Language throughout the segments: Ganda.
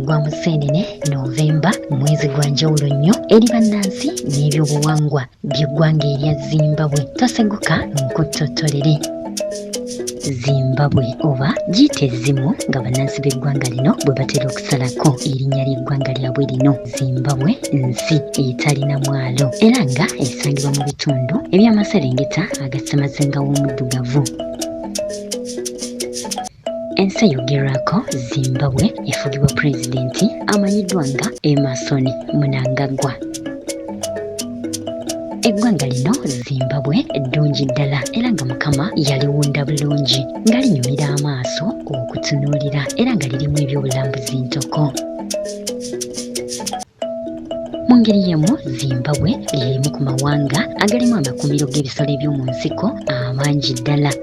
ogwa Museenene Novemba, mwezi gwa njawulo nnyo eri bannansi n'ebyobuwangwa by'eggwanga erya Zimbabwe. Toseguka nkuttotolere. Zimbabwe oba giyite Zimu nga bannansi b'eggwanga lino bwe batera okusalako erinnya ly'eggwanga lyabwe lino. Zimbabwe nsi etalina mwalo era nga esangibwa mu bitundu eby'amaserengeta agassemazenga w'omuddugavu. Ensi eyogerwako Zimbabwe efugibwa pulezidenti amanyiddwa nga Emmerson Mnangagwa. Eggwanga lino Zimbabwe eddungi ddala era nga Mukama yaliwunda bulungi nga linyumira amaaso okutunuulira era nga lirimu ebyobulambuzi ntoko. Mu ngeri y'emu Zimbabwe ly'erimu ku mawanga agalimu amakuumiro g'ebisolo eby'omu nsiko amangi ddala.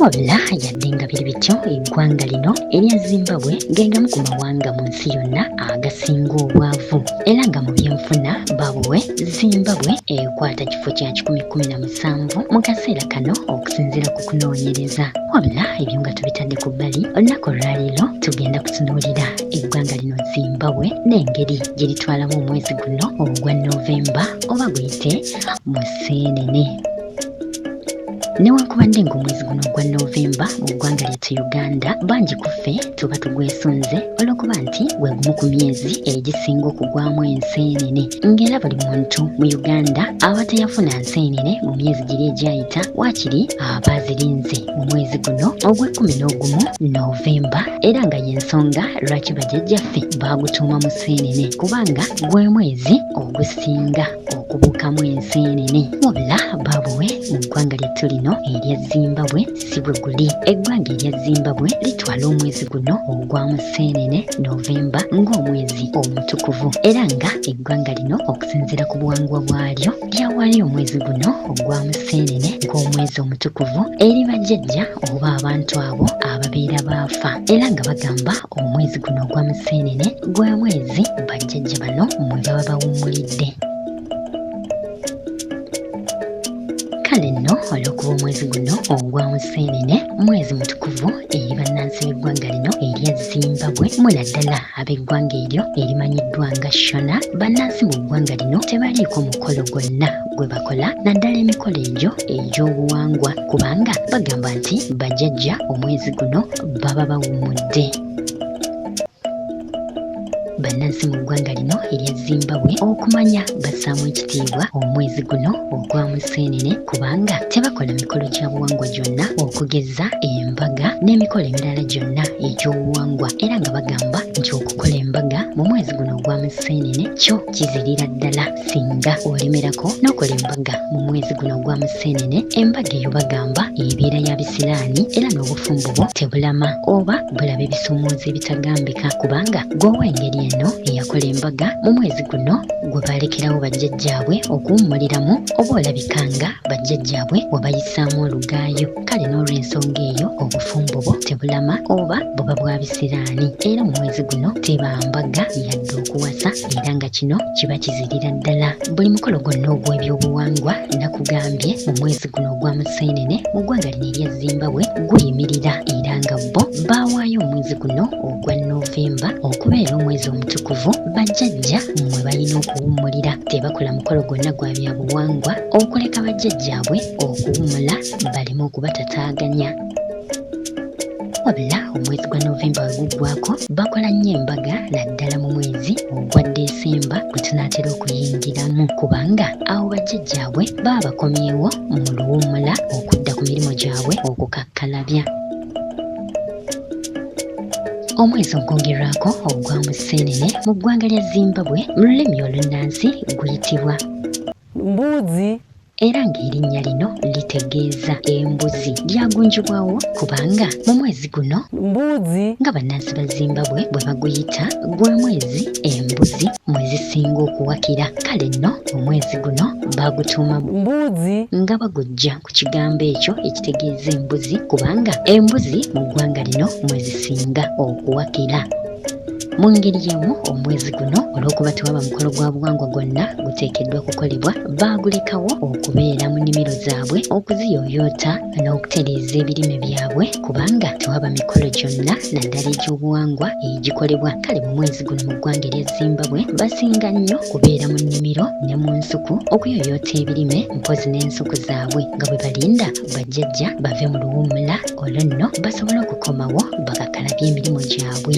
Wabula yadde nga biri bityo eggwanga lino erya Zimbabwe gengamu ku mawanga mu nsi yonna agasinga obwavu era nga mu byenfuna babuwe Zimbabwe ekwata kifo kya 117 mu kaseera kano okusinziira ku kunoonyereza. Wabula ebyo nga tubitadde ku bbali, olunaku olwaleero tugenda kutunuulira eggwanga lino Zimbabwe n'engeri gye litwalamu omwezi guno ogwa Novemba oba guyite Museenene. Newankubadde ng'omwezi guno ogwa Novemba mu ggwanga lyattu Uganda bangi ku ffe tuba tugwesunze olw'okuba nti gwe gumu ku myezi egisinga okugwamu enseenene, ng'era buli muntu mu Uganda aba teyafuna nseenene mu myezi giri egyayita waakiri aba azirinze mu mwezi guno ogw'11 Novemba era nga y'ensonga lwaki bajjajjaffe baagutuuma Museenene kubanga gwe mwezi ogusinga okubuukamu enseenene. Wabula baabuwe mu ggwanga lyattu lino erya Zimbabwe si bwe guli. Eggwanga erya Zimbabwe litwala omwezi guno ogwa Museenene Novemba ng'omwezi omutukuvu era nga eggwanga lino okusinziira ku buwangwa bwalyo lyawalyo omwezi guno ogwa Museenene ng'omwezi omutukuvu eri bajjajja oba abantu abo ababeera baafa era nga bagamba omwezi guno ogwa Museenene gwe mwezi bajjajja bano mwe baba bawummulidde. Kale nno olw'okuba omwezi guno ogwa Museenene mwezi mutukuvu eri bannansi b'eggwanga lino erya Zimbabwe mu naddala ab'eggwanga eryo erimanyiddwa nga Shona, bannansi mu ggwanga lino tebaliiko mukolo gwonna gwe bakola naddala emikolo egyo egy'obuwangwa kubanga bagamba nti bajjajja omwezi guno baba bawummudde. Bannansi mu ggwanga lino erya Zimbabwe okumanya bassaamu ekitiibwa omwezi guno ogwa Museenene kubanga tebakola mikolo gya buwangwa gyonna okugeza embaga n'emikolo emirala gyonna egy'obuwangwa era nga bagamba nti okukola embaga mu mwezi guno ogwa Museenene kyo kizirira ddala singa olemerako n'okola embaga mu mwezi guno ogwa Museenene. Embaga eyo bagamba ebeera ya bisiraani era n'obufumbo bwo tebulama oba bulaba ebisuumuuzi ebitagambika kubanga gw'ow'engeri eno eyakola embaga mu mwezi guno gwe balekerawo bajjajjaabwe okuwummuliramu oba olabikanga bajjajjaabwe wabayisaamu olugaayo. Kale n'olw'ensonga eyo obufumbo bwo tebulama oba buba bwa bisiraani era mu mwezi guno teba mbaga yadde okuwasa era nga kino kiba kizirira ddala. Buli mukolo gwonna ogw'ebyobuwangwa nakugambye mu mwezi guno ogwa Museenene mu ggwanga lino erya Zimbabwe guyimirira era nga bo baawaayo omwezi guno ogwa Novemba okubeera omwezi omutukuvu bajjajja mwe balina okuwummulira. Tebakola mukolo gwonna gwa byabuwangwa okuleka bajjajjaabwe okuwummula baleme okubatataaganya. Wabula omwezi gwa Novemba we guggwako bakola nnyo embaga naddala mu mwezi ogwa Desemba gwe tunaatera okuyingiramu kubanga awo bajjajjaabwe baba bakomyewo mu luwummula okudda ku mirimu gyabwe okukakkalabya. Omwezi ogwongerwako ogwa Museenene mu ggwanga lya Zimbabwe mu lulimi olunnansi guyitibwa mbuzi era ng'erinnya lino litegeeza embuzi lyagunjibwawo kubanga mu mwezi guno mbuzi nga bannansi ba Zimbabwe bwe baguyita gwe mwezi embuzi mwezisinga okuwakira. Kale nno omwezi guno bagutuuma mbuzi nga bagujja ku kigambo ekyo ekitegeeza embuzi kubanga embuzi mu ggwanga lino mwezisinga okuwakira. mu ngeri y'emu omwezi guno olw'okuba tewaba mukolo gwa buwangwa gwonna guteekeddwa kukolebwa baagulekawo okubeera mu nnimiro zaabwe okuziyooyoota n'okutereeza ebirime byabwe kubanga tewaba mikolo gyonna naddala egy'obuwangwa egikolebwa. Kale mu mwezi guno mu ggwanga erya Zimbabwe basinga nnyo kubeera mu nnimiro ne mu nsuku okuyooyoota ebirime mpozi n'ensuku zaabwe nga bwe balinda bajjajja bave mu luwummula olwo nno basobole okukomawo bakakalabya emirimu gyabwe.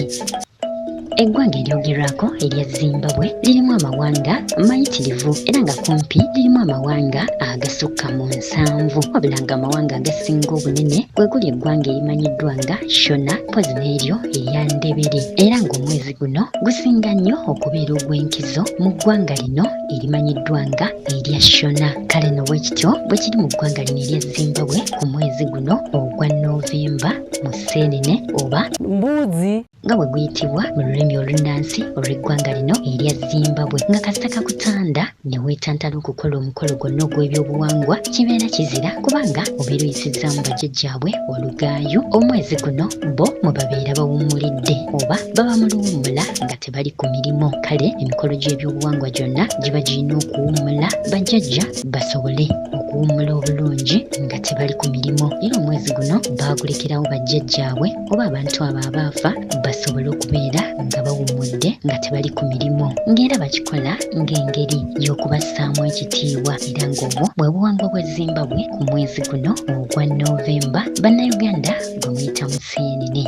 Eggwanga eryogerwako erya Zimbabwe lirimu amawanga mayitirivu era nga kumpi lirimu amawanga agasukka mu 7 wabula nga amawanga agasinga obunene kwe kuli eggwanga erimanyiddwa nga Shona mpozi n'eryo erya Ndebere era ng'omwezi guno gusinga nnyo okubeera ogw'enkizo mu ggwanga lino erimanyiddwa nga erya Shona. Kale no bwekityo bwe kiri mu ggwanga lino erya Zimbabwe ku mwezi guno ogwa Novemba Museenene oba mbuzi nga bwe guyitibwa mu lulimi olunnansi olw'eggwanga lino erya Zimbabwe nga kasita kakutanda ne weetantala okukola omukolo gwonna ogw'ebyobuwangwa kibeera kizira kubanga obeera oyisizzaamu bajjajjaabwe olugaayo. Omwezi guno bo mwe babeera bawummulidde oba baba mu luwummula nga tebali ku mirimu. Kale emikolo gy'ebyobuwangwa gyonna giba girina okuwummula bajjajja basobole okuwummula obulungi nga tebali ku mirimu era omwezi guno baagulekerawo bajjajjaabwe oba abantu abo abaafa basobole okubeera nga bawummudde nga tebali ku mirimu ng'era bakikola ng'engeri y'okubassaamu ekitiibwa era ng'obwo bwe buwangwa bwa Zimbabwe ku mwezi guno ogwa Novemba bannayuganda gwe muyita Museenene.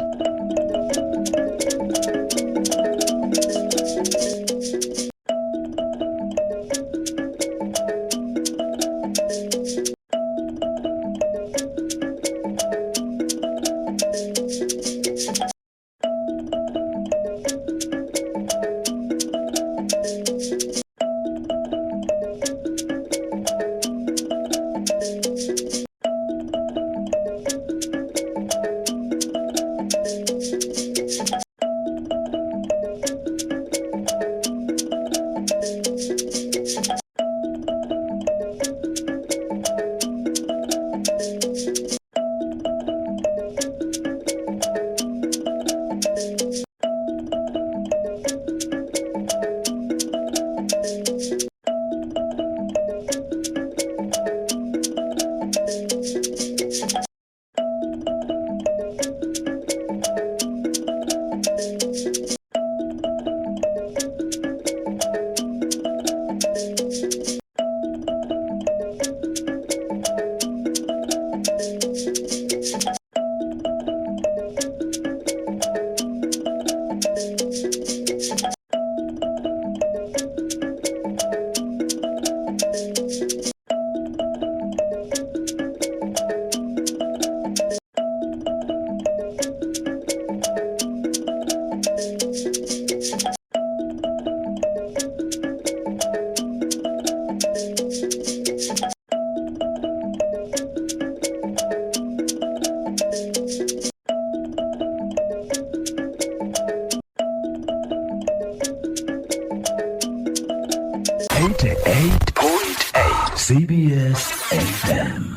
.8 CBS FM.